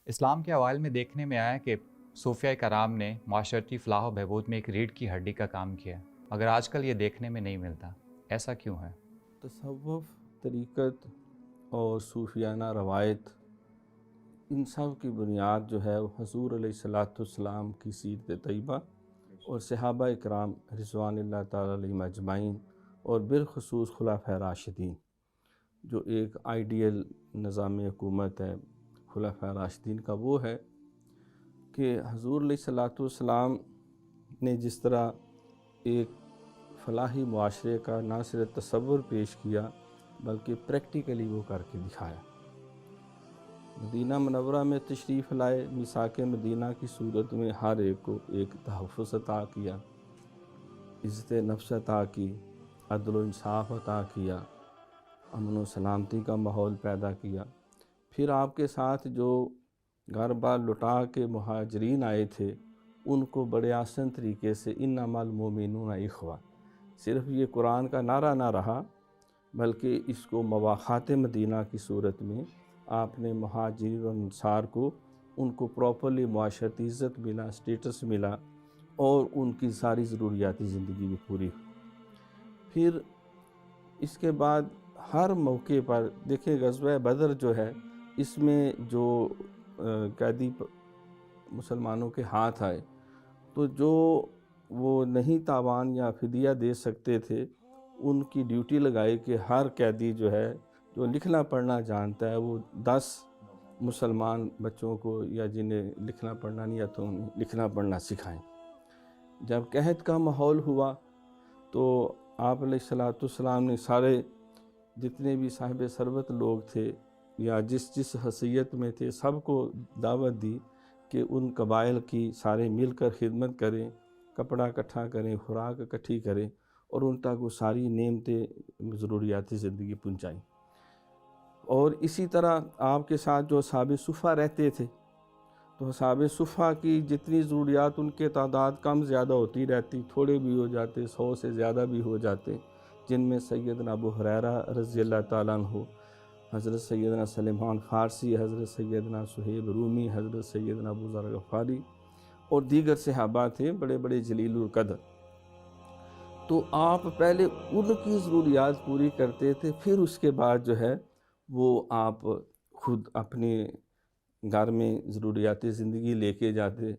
اسلام کے حوالے میں دیکھنے میں آیا کہ صوفیہ کرام نے معاشرتی فلاح و بہبود میں ایک ریڑھ کی ہڈی کا کام کیا، مگر آج کل یہ دیکھنے میں نہیں ملتا۔ ایسا کیوں ہے؟ تصوف، طریقت اور صوفیانہ روایت، ان سب کی بنیاد جو ہے وہ حضور علیہ الصلاۃ والسلام کی سیرت طیبہ اور صحابہ اکرام رضوان اللہ تعالیٰ علیہم اجمعین اور بالخصوص خلفائے راشدین، جو ایک آئیڈیل نظام حکومت ہے خلفائے راشدین کا، وہ ہے کہ حضور علیہ الصلاۃ والسلام نے جس طرح ایک فلاحی معاشرے کا نہ صرف تصور پیش کیا بلکہ پریکٹیکلی وہ کر کے دکھایا۔ مدینہ منورہ میں تشریف لائے، میثاق مدینہ کی صورت میں ہر ایک کو ایک تحفظ عطا کیا، عزت نفس عطا کی، عدل و انصاف عطا کیا، امن و سلامتی کا ماحول پیدا کیا۔ پھر آپ کے ساتھ جو گھر بار لٹا کے مہاجرین آئے تھے ان کو بڑے آسان طریقے سے انما المؤمنون اخوہ، صرف یہ قرآن کا نعرہ نہ رہا بلکہ اس کو مواخات مدینہ کی صورت میں آپ نے مہاجرین اور انصار کو ان کو پراپرلی معاشرتی عزت ملا، سٹیٹس ملا اور ان کی ساری ضروریاتی زندگی بھی پوری ہوئی۔ پھر اس کے بعد ہر موقع پر دیکھیں، غزوہ بدر جو ہے اس میں جو قیدی مسلمانوں کے ہاتھ آئے تو جو وہ نہیں تاوان یا فدیہ دے سکتے تھے ان کی ڈیوٹی لگائی کہ ہر قیدی جو ہے جو لکھنا پڑھنا جانتا ہے وہ 10 مسلمان بچوں کو یا جنہیں لکھنا پڑھنا نہیں آتا انہیں لکھنا پڑھنا سکھائیں۔ جب قحط کا ماحول ہوا تو آپ علیہ الصلاۃ والسلام نے سارے جتنے بھی صاحب ثروت لوگ تھے یا جس حیثیت میں تھے سب کو دعوت دی کہ ان قبائل کی سارے مل کر خدمت کریں، کپڑا اکٹھا کریں، خوراک اکٹھی کریں اور ان تک وہ ساری نعمتیں ضروریاتی زندگی پہنچائیں۔ اور اسی طرح آپ کے ساتھ جو اصحاب صفہ رہتے تھے تو اصحاب صفہ کی جتنی ضروریات ان کے تعداد کم زیادہ ہوتی رہتی، تھوڑے بھی ہو جاتے، 100 سے زیادہ بھی ہو جاتے، جن میں سیدنا ابو ہریرہ رضی اللہ تعالیٰ عنہ، حضرت سیدنا سلیمان فارسی، حضرت سیدنا صہیب رومی، حضرت سیدنا ابو ذر غفاری اور دیگر صحابہ تھے بڑے بڑے جلیل القدر۔ تو آپ پہلے ان کی ضروریات پوری کرتے تھے، پھر اس کے بعد جو ہے وہ آپ خود اپنے گھر میں ضروریاتی زندگی لے کے جاتے